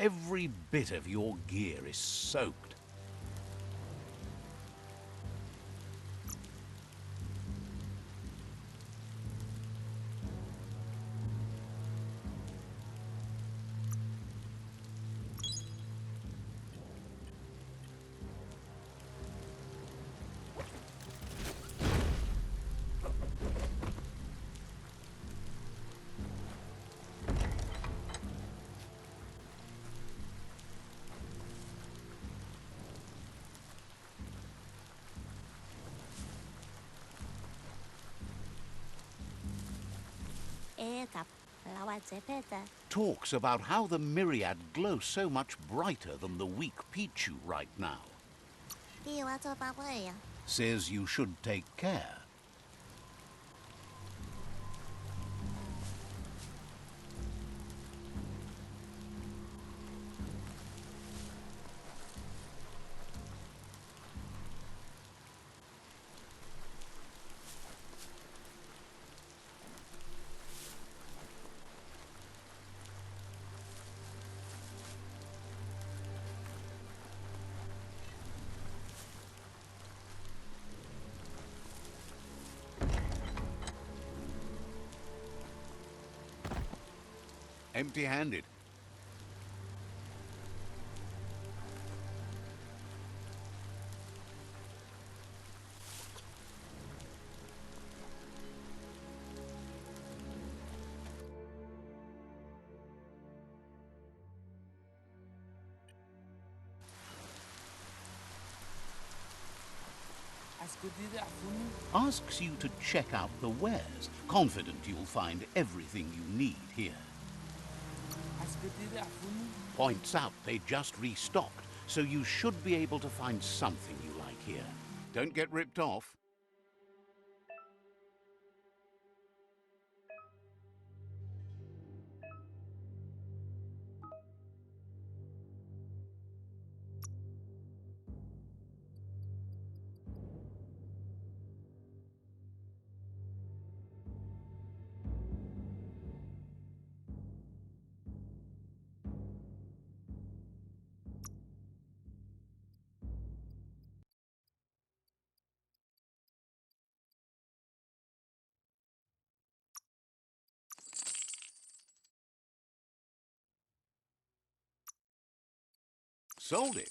Every bit of your gear is soaked. Talks about how the myriad glow so much brighter than the weak Pichu right now. Says you should take care. Empty-handed. Asks you to check out the wares, confident you'll find everything you need here. Points out they just restocked, so you should be able to find something you like here. Don't get ripped off. Sold it.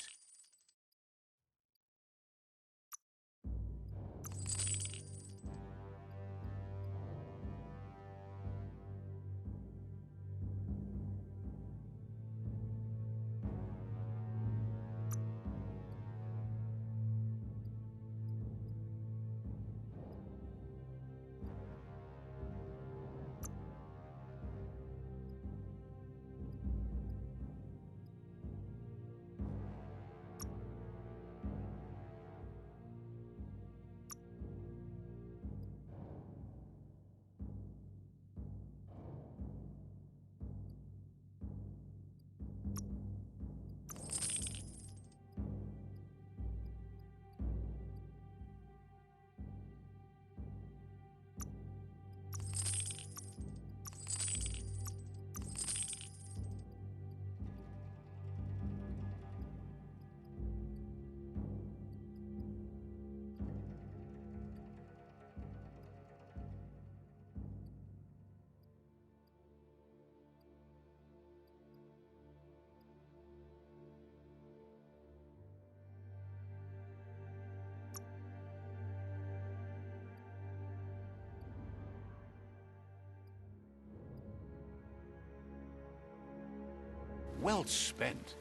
Well spent.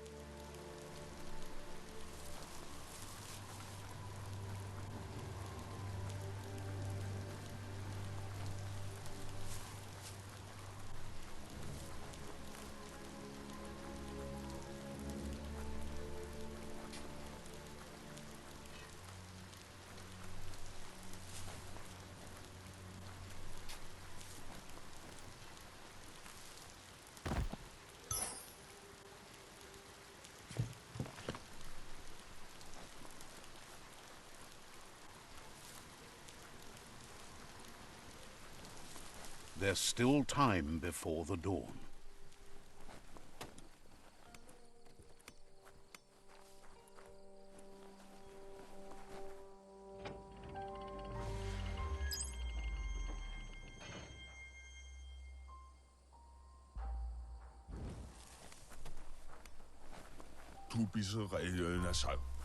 There's still time before the dawn.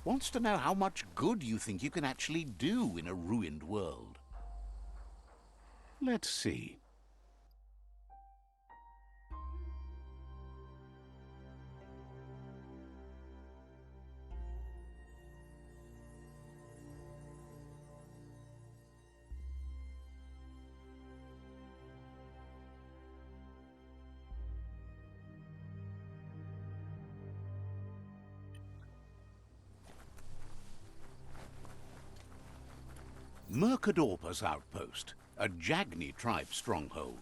Wants to know how much good you think you can actually do in a ruined world. Let's see. Mercadorpus Outpost, a Jagni tribe stronghold.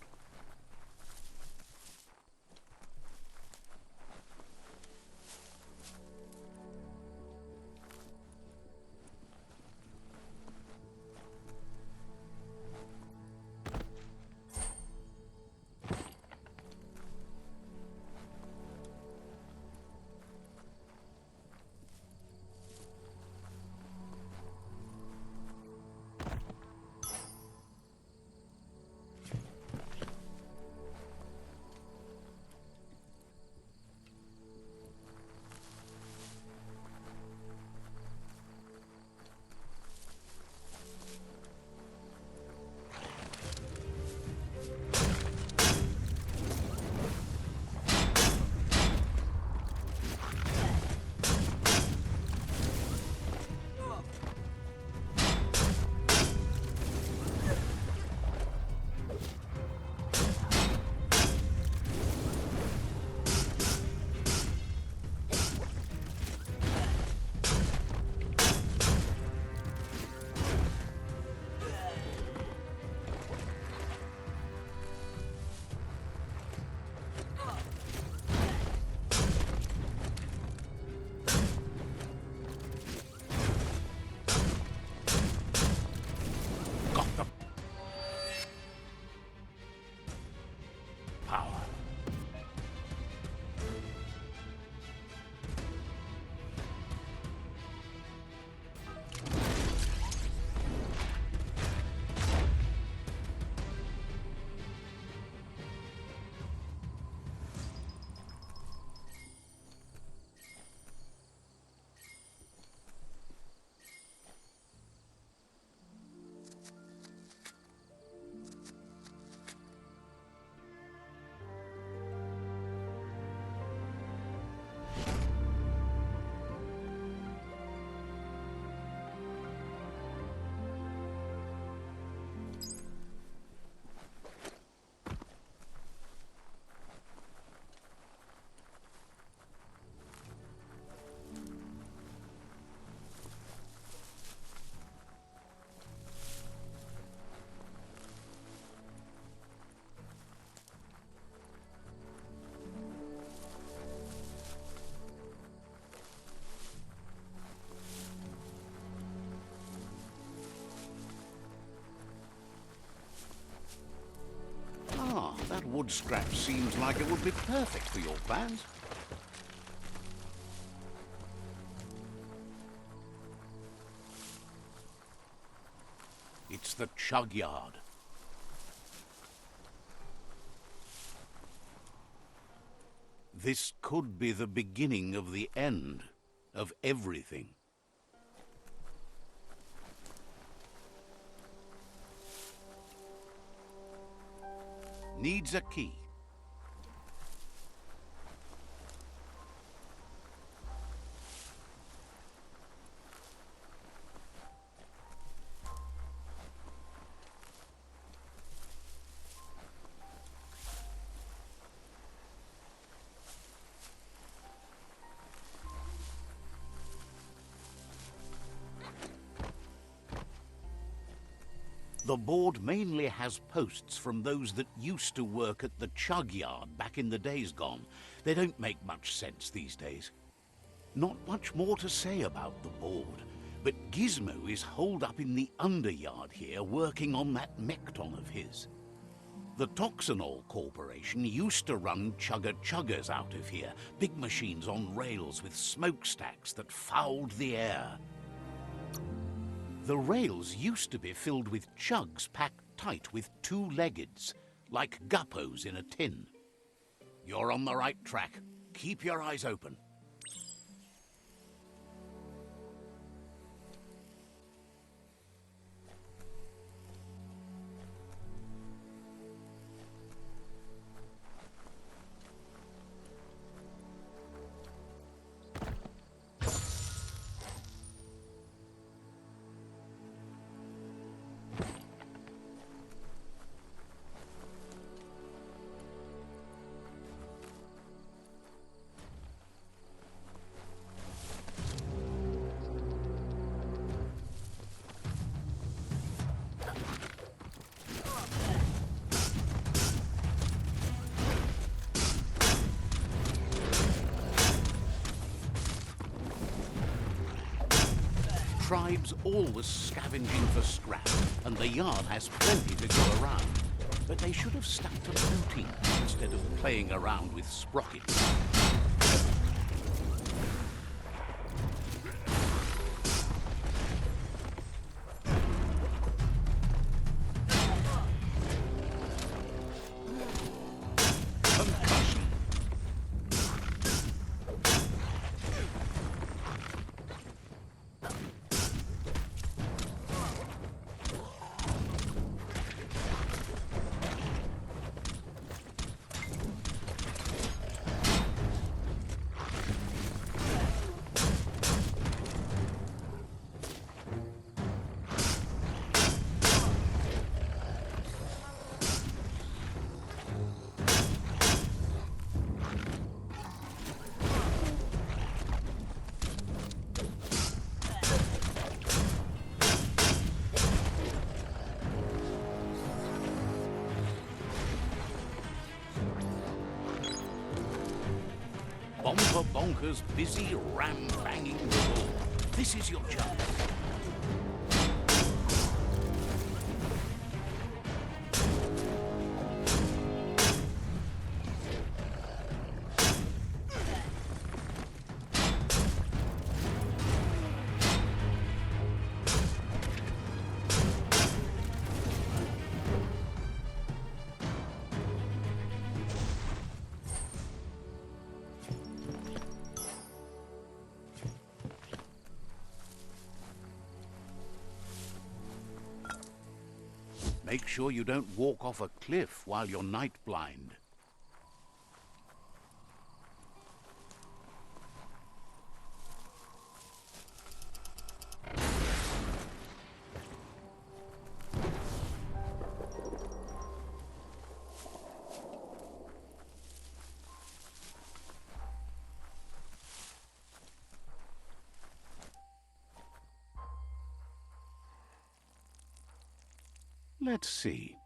Power. That wood scrap seems like it would be perfect for your plans. It's the chug yard. This could be the beginning of the end of everything. Needs a key. The board mainly has posts from those that used to work at the chug yard back in the days gone. They don't make much sense these days. Not much more to say about the board, but Gizmo is holed up in the underyard here working on that Mekton of his. The Toxanol Corporation used to run chugger-chuggers out of here, big machines on rails with smokestacks that fouled the air. The rails used to be filled with chugs packed tight with two-leggeds, like guppos in a tin. You're on the right track. Keep your eyes open. tribe's always scavenging for scrap, and the yard has plenty to go around. But they should have stuck to looting instead of playing around with sprockets. Bonker Bonker's busy ram-banging the wall. This is your job. Make sure you don't walk off a cliff while you're night blind. Let's see.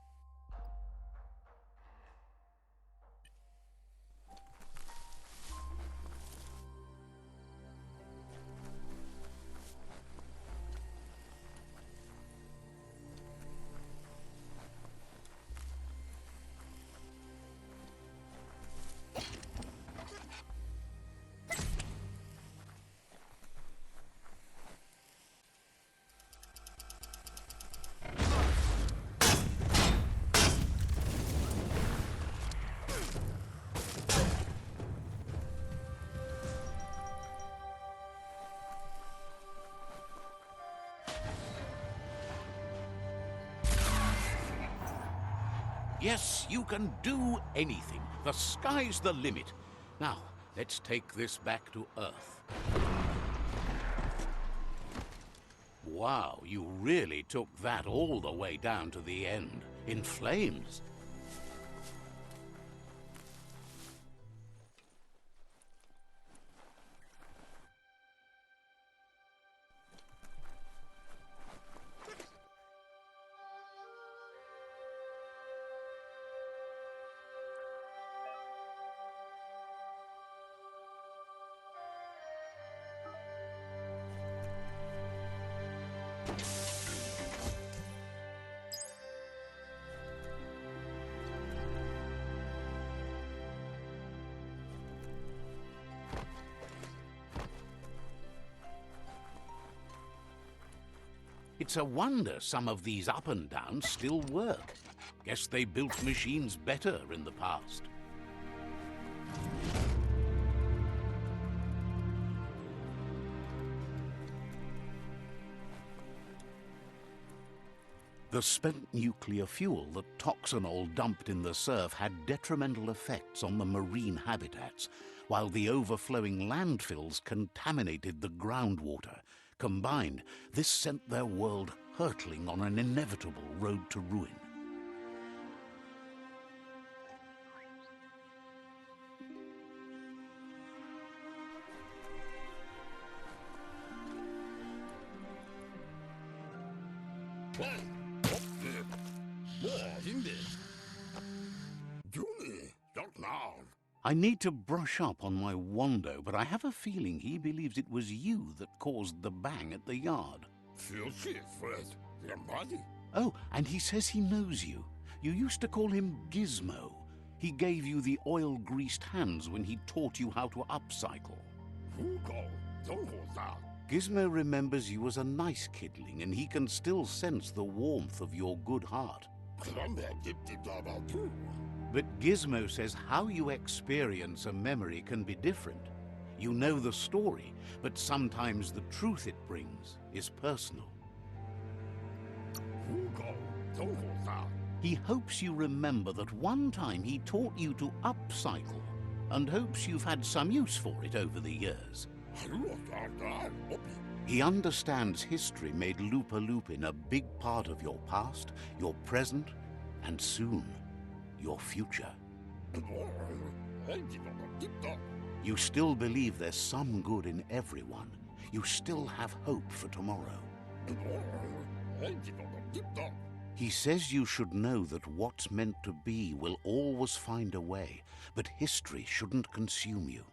Yes, you can do anything. The sky's the limit. Now, let's take this back to Earth. Wow, you really took that all the way down to the end, in flames. It's a wonder some of these up and downs still work. Guess they built machines better in the past. The spent nuclear fuel that Toxanol dumped in the surf had detrimental effects on the marine habitats, while the overflowing landfills contaminated the groundwater. Combined, this sent their world hurtling on an inevitable road to ruin. I need to brush up on my Wando, but I have a feeling he believes it was you that caused the bang at the yard. Oh, and he says he knows you. You used to call him Gizmo. He gave you the oil-greased hands when he taught you how to upcycle. Gizmo remembers you as a nice kidling, and he can still sense the warmth of your good heart. But Gizmo says how you experience a memory can be different. You know the story, but sometimes the truth it brings is personal. He hopes you remember that one time he taught you to upcycle, and hopes you've had some use for it over the years. He understands history made Lupa Lupin a big part of your past, your present, and soon, your future. You still believe there's some good in everyone. You still have hope for tomorrow. He says you should know that what's meant to be will always find a way, but history shouldn't consume you.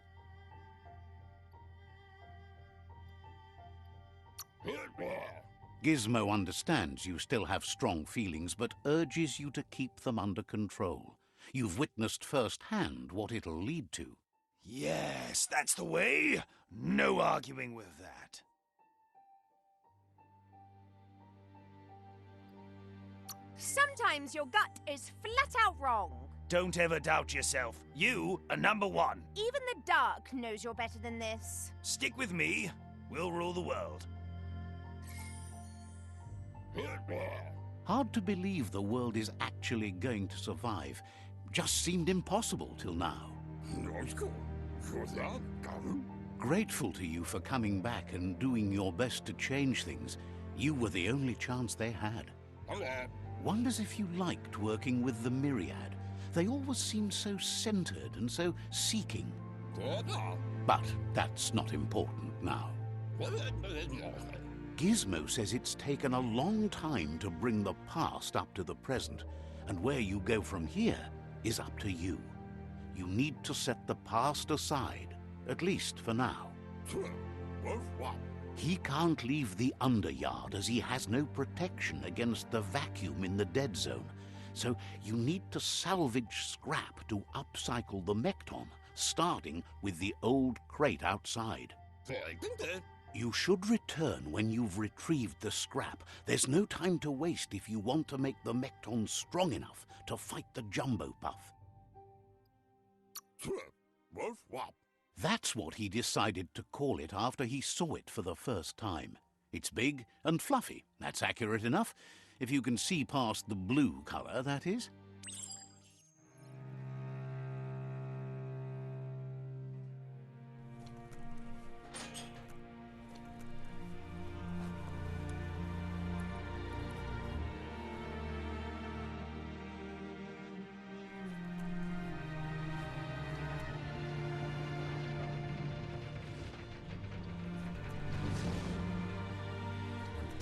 Gizmo understands you still have strong feelings, but urges you to keep them under control. You've witnessed firsthand what it'll lead to. Yes, that's the way. No arguing with that. Sometimes your gut is flat out wrong. Don't ever doubt yourself. You are number one. Even the dark knows you're better than this. Stick with me. We'll rule the world. Hard to believe the world is actually going to survive. Just seemed impossible till now. Grateful to you for coming back and doing your best to change things. You were the only chance they had. Wonders if you liked working with the Myriad. They always seemed so centered and so seeking. But that's not important now. Gizmo says it's taken a long time to bring the past up to the present, and where you go from here is up to you. You need to set the past aside, at least for now. He can't leave the Underyard as he has no protection against the vacuum in the dead zone, so you need to salvage scrap to upcycle the Mekton, starting with the old crate outside. You should return when you've retrieved the scrap. There's no time to waste if you want to make the Mekton strong enough to fight the Jumbo Puff. That's what he decided to call it after he saw it for the first time. It's big and fluffy. That's accurate enough. If you can see past the blue color, that is.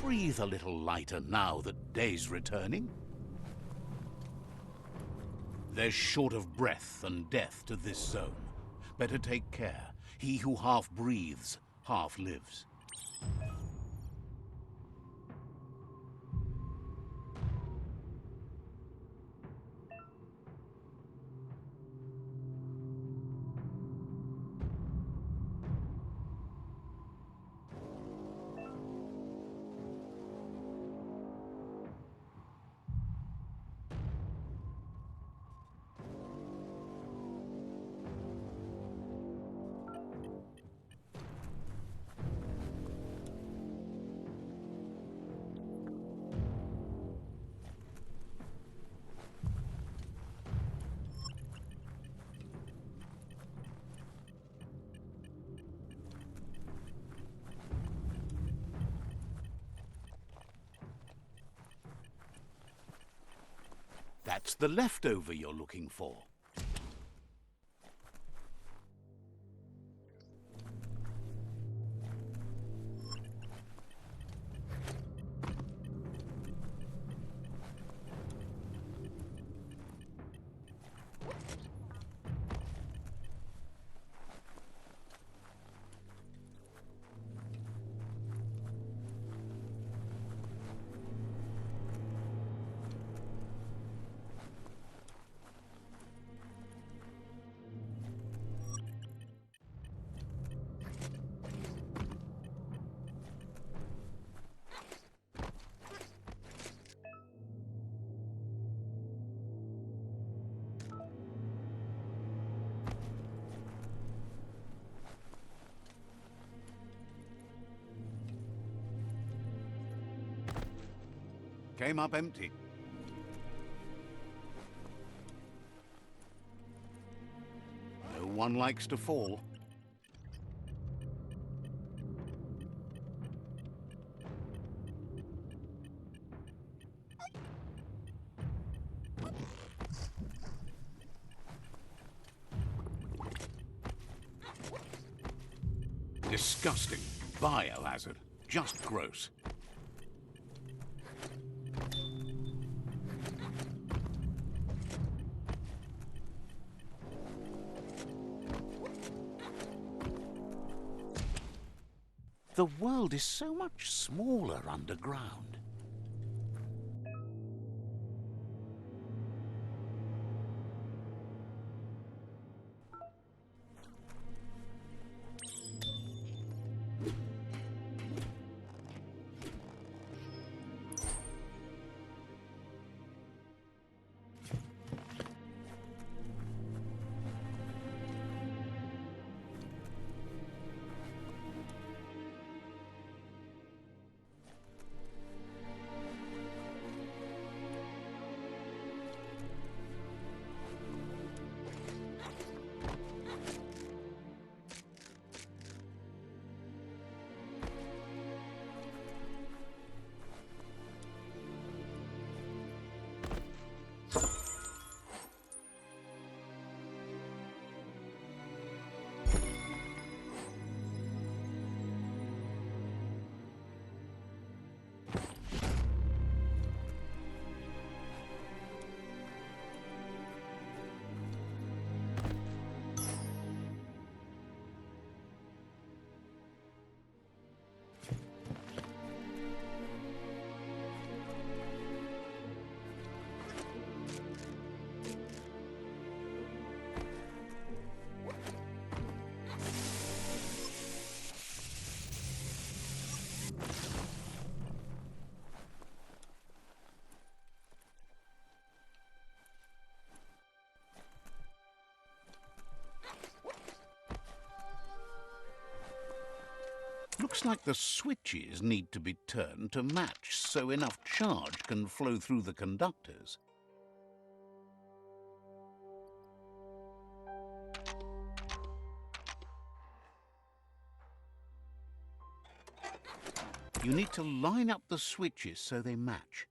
Breathe a little lighter now that day's returning. There's short of breath and death to this zone. Better take care. He who half breathes, half lives. That's the leftover you're looking for. Came up empty. No one likes to fall. Disgusting. Biohazard. Just gross. The world is so much smaller underground. Looks like the switches need to be turned to match so enough charge can flow through the conductors. You need to line up the switches so they match.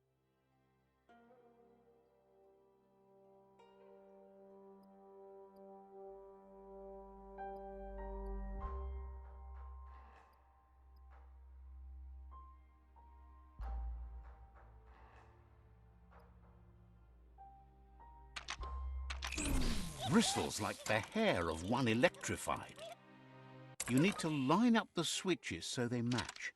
Bristles like the hair of one electrified. You need to line up the switches so they match.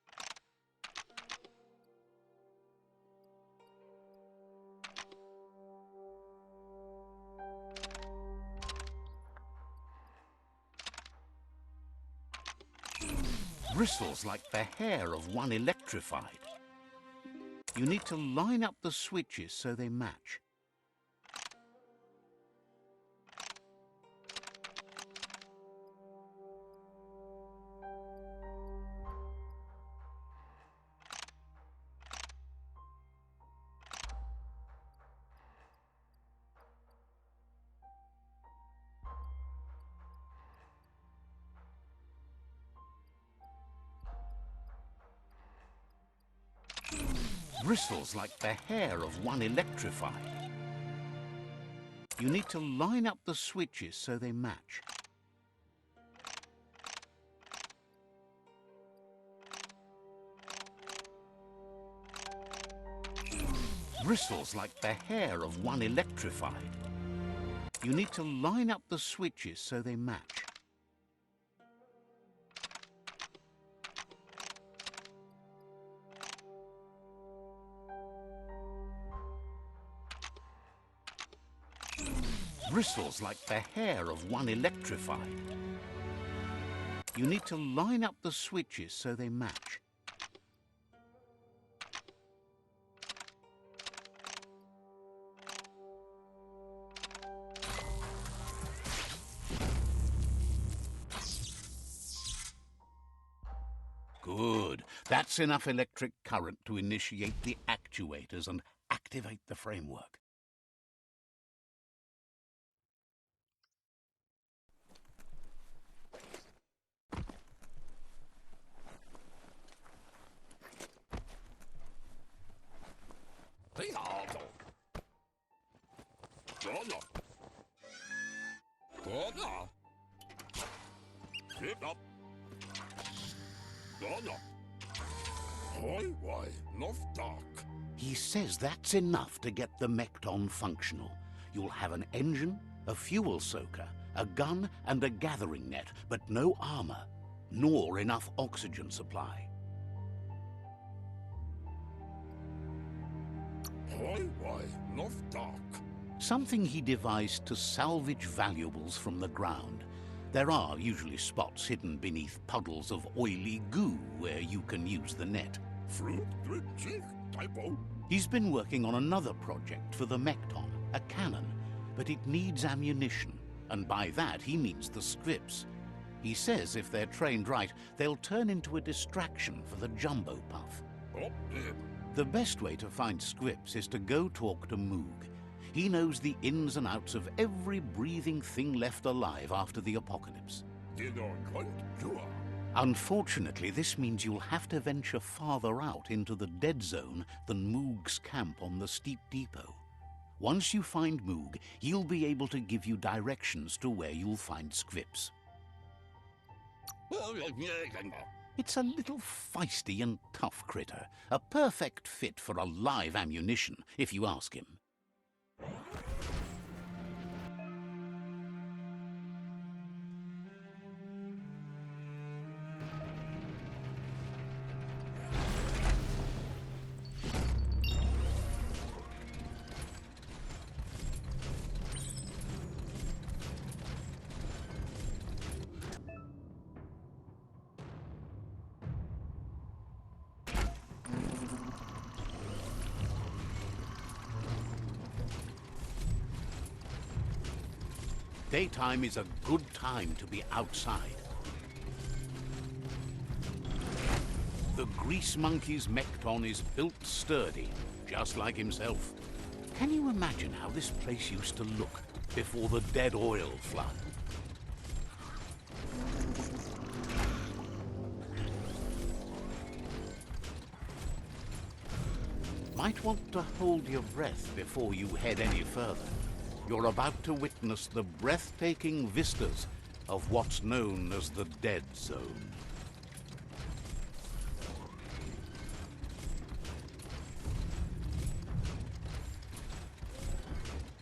Bristles like the hair of one electrified. You need to line up the switches so they match. Bristles like the hair of one electrified. You need to line up the switches so they match. Bristles like the hair of one electrified. You need to line up the switches so they match. Bristles like the hair of one electrified. You need to line up the switches so they match. Good. That's enough electric current to initiate the activation. actuators and activate the framework. He says that's enough to get the Mekton functional. You'll have an engine, a fuel soaker, a gun, and a gathering net, but no armor, nor enough oxygen supply. Something he devised to salvage valuables from the ground. There are usually spots hidden beneath puddles of oily goo where you can use the net. He's been working on another project for the Mekton, a cannon, but it needs ammunition, and by that he means the scripts. He says if they're trained right, they'll turn into a distraction for the Jumbo Puff. The best way to find scripts is to go talk to Moog. He knows the ins and outs of every breathing thing left alive after the apocalypse. Unfortunately, this means you'll have to venture farther out into the dead zone than Moog's camp on the Steep Depot. Once you find Moog, he'll be able to give you directions to where you'll find scripts. It's a little feisty and tough critter, a perfect fit for a live ammunition, if you ask him. Daytime is a good time to be outside. The Grease Monkey's Mekton is built sturdy, just like himself. Can you imagine how this place used to look before the dead oil flood? Might want to hold your breath before you head any further. You're about to witness the breathtaking vistas of what's known as the Dead Zone.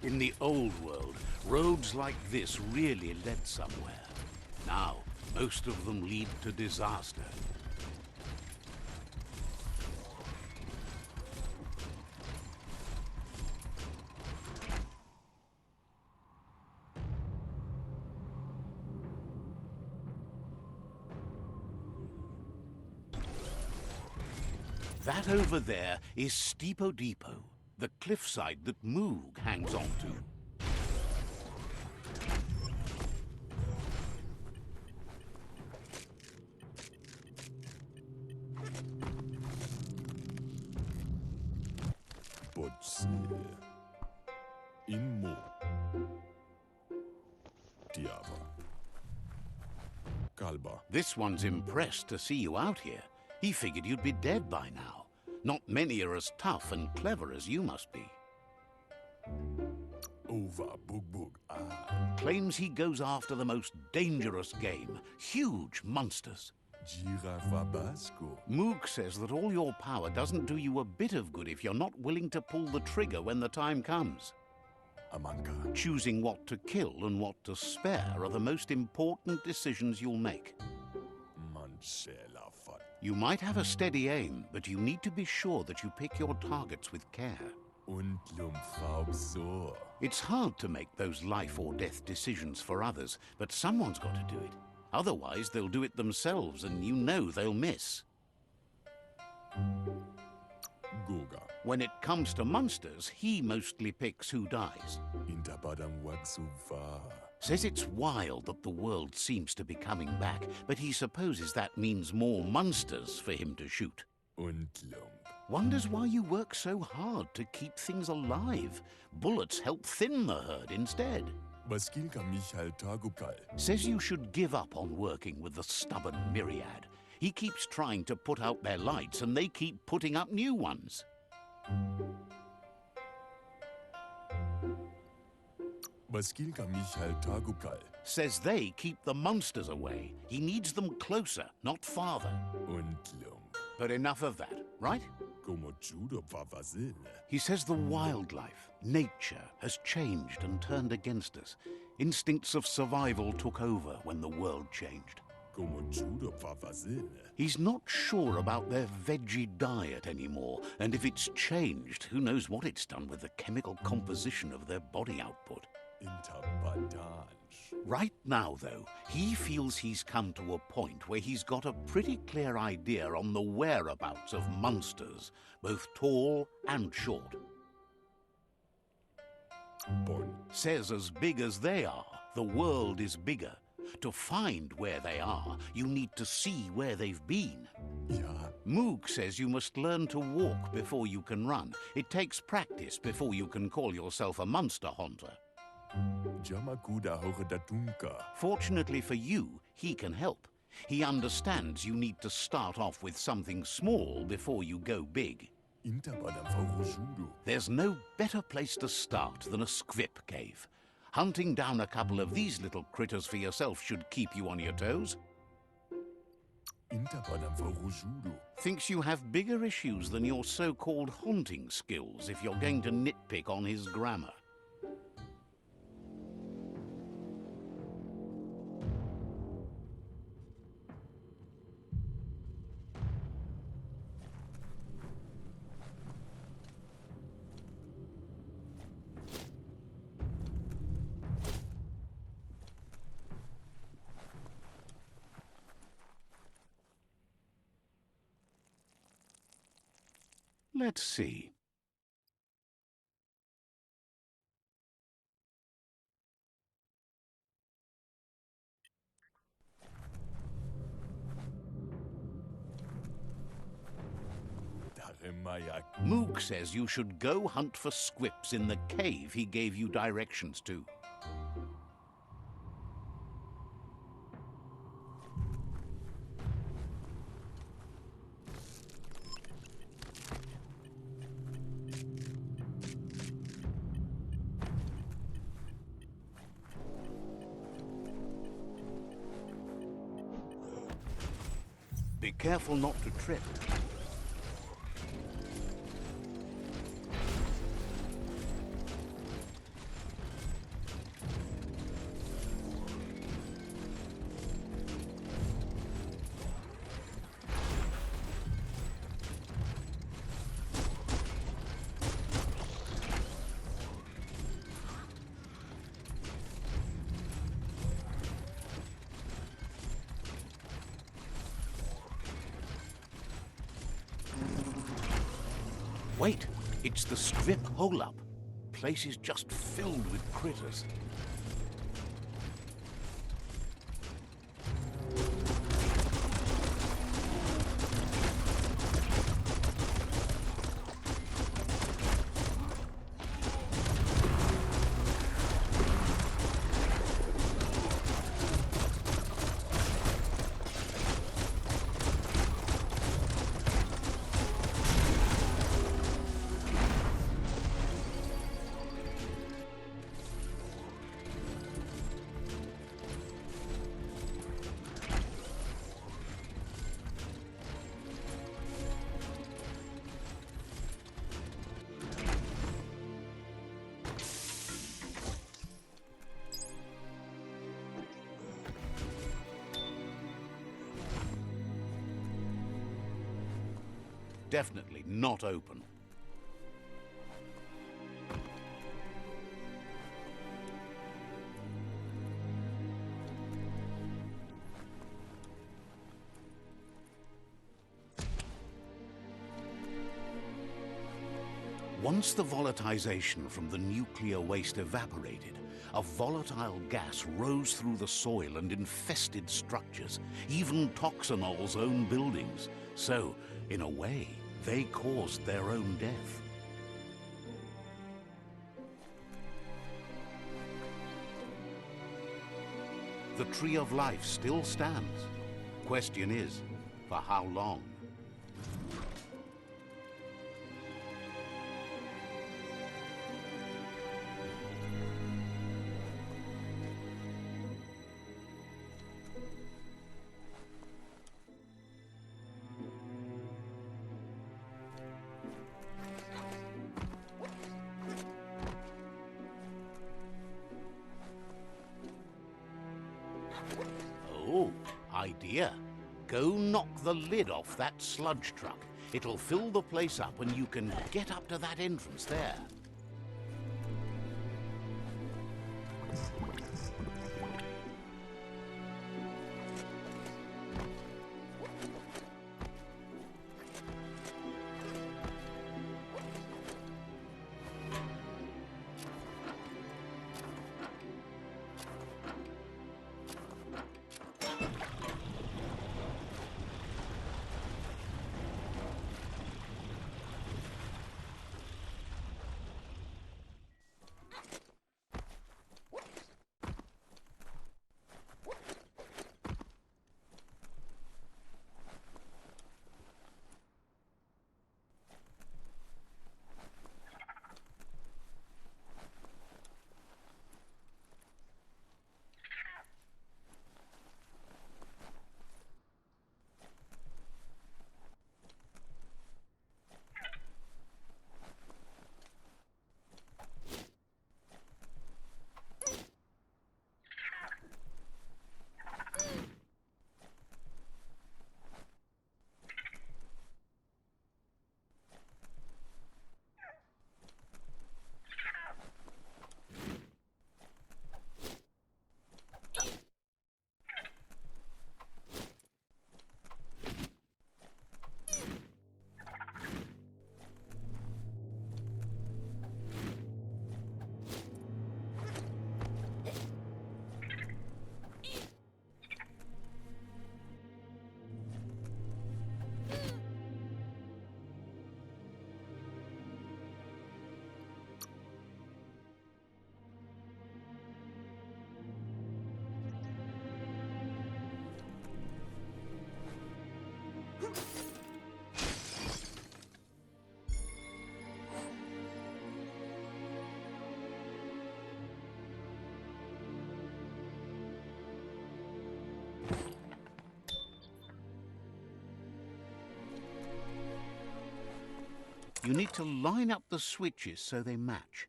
In the old world, roads like this really led somewhere. Now, most of them lead to disaster. That over there is Steepo Depot, the cliffside that Moog hangs on to. This one's impressed to see you out here. He figured you'd be dead by now. Not many are as tough and clever as you must be. Claims he goes after the most dangerous game, huge monsters. Moog says that all your power doesn't do you a bit of good if you're not willing to pull the trigger when the time comes. Choosing what to kill and what to spare are the most important decisions you'll make. You might have a steady aim, but you need to be sure that you pick your targets with care. It's hard to make those life or death decisions for others, but someone's got to do it. Otherwise, they'll do it themselves, and you know they'll miss. When it comes to monsters, he mostly picks who dies. Says it's wild that the world seems to be coming back, but he supposes that means more monsters for him to shoot. Und Lump. Wonders why you work so hard to keep things alive. Bullets help thin the herd instead. Baskilka Michal Tagukal. Says you should give up on working with the stubborn myriad. He keeps trying to put out their lights and they keep putting up new ones. Baskilka Michal Tagukal. Says they keep the monsters away. He needs them closer, not farther. Und Lump. But enough of that, right? Como judo vavazil. He says the wildlife, nature, has changed and turned against us. Instincts of survival took over when the world changed. Como judo vavazil. He's not sure about their veggie diet anymore, and if it's changed, who knows what it's done with the chemical composition of their body output. Interbadanj. Right now, though, he feels he's come to a point where he's got a pretty clear idea on the whereabouts of monsters, both tall and short. Bon. Says as big as they are, the world is bigger. To find where they are, you need to see where they've been. Ja. Moog says you must learn to walk before you can run. It takes practice before you can call yourself a monster hunter. Jamakuda Horedatunka. Fortunately for you, he can help. He understands you need to start off with something small before you go big. Interbadam Faurujudo. There's no better place to start than a squip cave. Hunting down a couple of these little critters for yourself should keep you on your toes. Interbadam Faurujudo. Thinks you have bigger issues than your so-called haunting skills if you're going to nitpick on his grammar. Let's see. Daremayak. Moog says you should go hunt for squips in the cave he gave you directions to. Be careful not to trip. Wait, it's the strip hole-up. Place is just filled with critters. Definitely not open. Once the volatilization from the nuclear waste evaporated, a volatile gas rose through the soil and infested structures, even Toxanol's own buildings. So, In a way, they caused their own death. The Tree of Life still stands. Question is, for how long? Oh, idea. Go knock the lid off that sludge truck. It'll fill the place up and you can get up to that entrance there. You need to line up the switches so they match.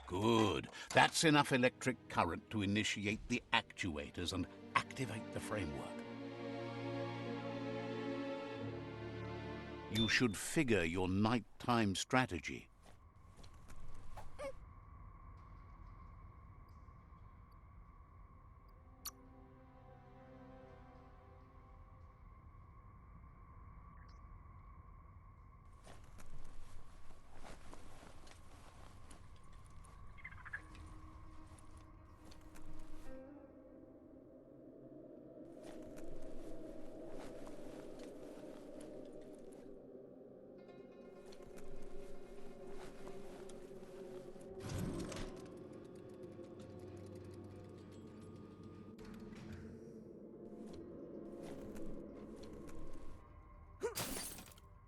Good. That's enough electric current to initiate the actuators and activate the framework. You should figure your nighttime strategy.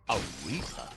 A Reaper?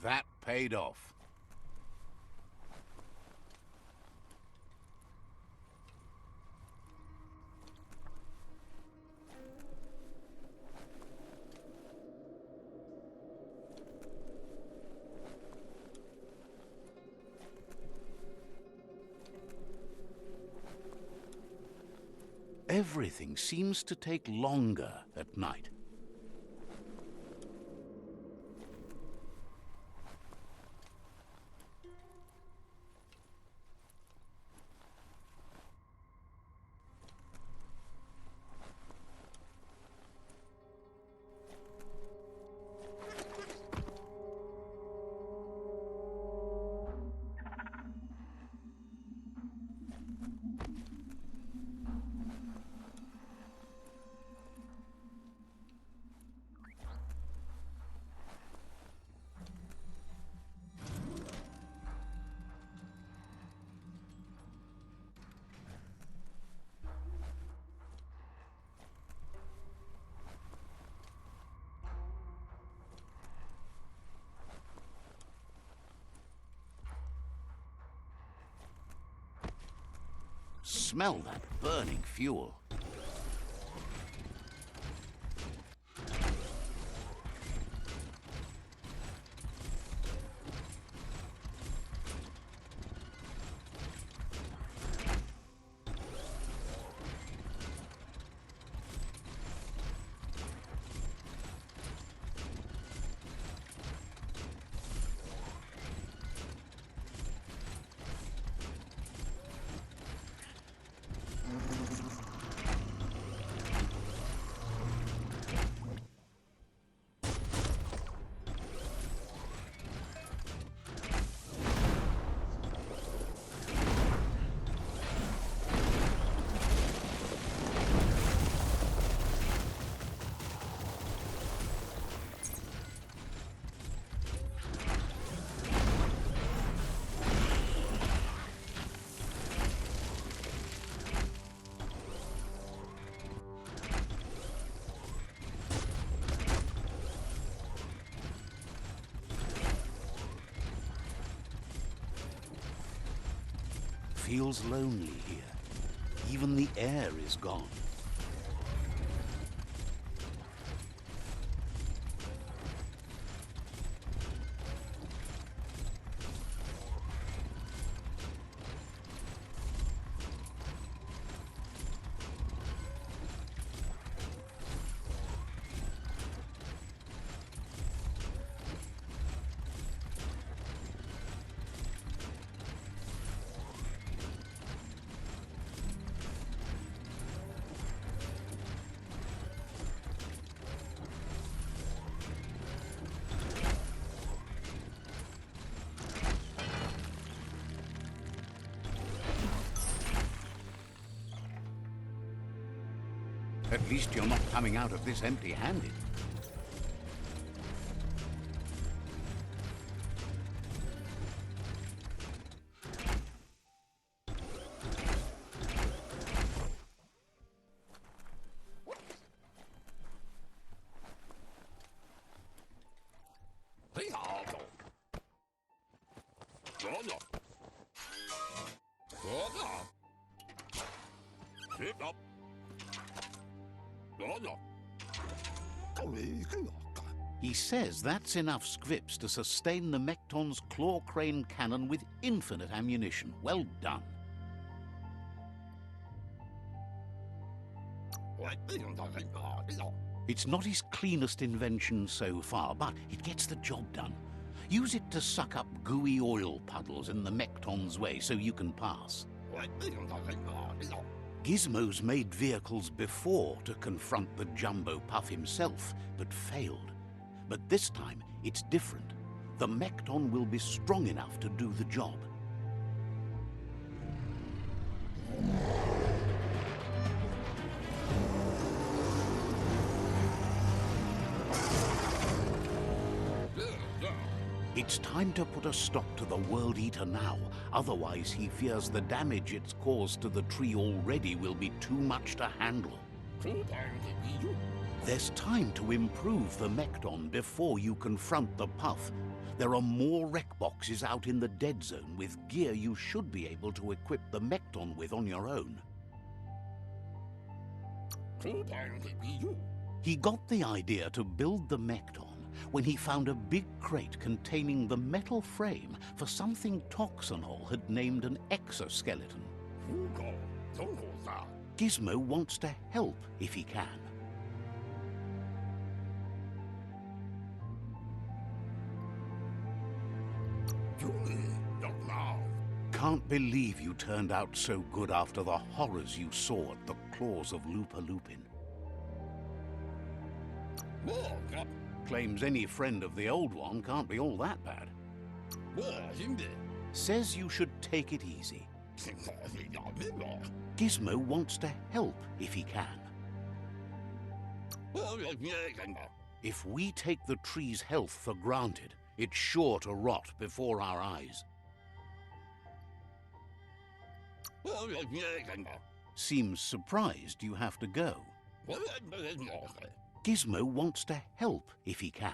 That paid off. Everything seems to take longer at night. Smell that burning fuel. Feels lonely here. Even the air is gone. At least you're not coming out of this empty-handed. He says that's enough scripts to sustain the Mekton's claw crane cannon with infinite ammunition. Well done. It's not his cleanest invention so far, but it gets the job done. Use it to suck up gooey oil puddles in the Mekton's way so you can pass. Gizmo's made vehicles before to confront the Jumbo Puff himself, but failed. But this time, it's different. The Mekton will be strong enough to do the job. It's time to put a stop to the World Eater now. Otherwise, he fears the damage it's caused to the tree already will be too much to handle. There's time to improve the Mekton before you confront the Puff. There are more wreck boxes out in the dead zone with gear you should be able to equip the Mekton with on your own. He got the idea to build the Mekton when he found a big crate containing the metal frame for something Toxanol had named an exoskeleton. Gizmo wants to help if he can. Can't believe you turned out so good after the horrors you saw at the claws of Lupa Lupin. Claims any friend of the old one can't be all that bad. Says you should take it easy. Gizmo wants to help if he can. If we take the tree's health for granted, it's sure to rot before our eyes. Seems surprised you have to go. Gizmo wants to help if he can.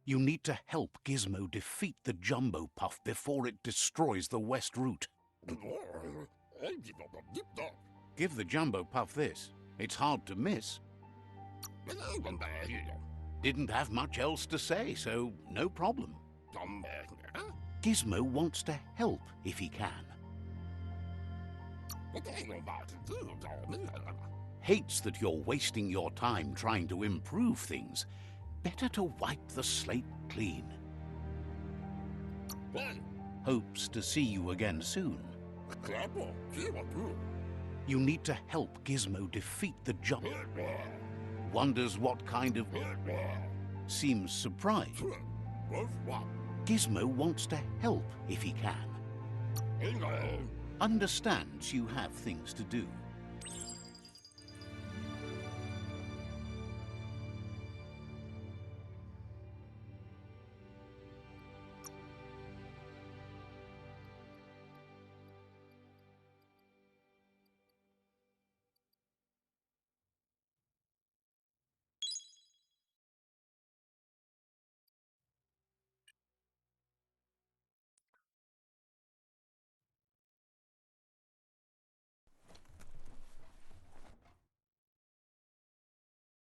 You need to help Gizmo defeat the Jumbo Puff before it destroys the West Route. Give the Jumbo Puff this. It's hard to miss. Didn't have much else to say, so no problem. Gizmo wants to help if he can. Hates that you're wasting your time trying to improve things. Better to wipe the slate clean. Hopes to see you again soon. You need to help Gizmo defeat the Jumbo. Wonders what kind of... Seems surprised. Gizmo wants to help if he can. Understands you have things to do.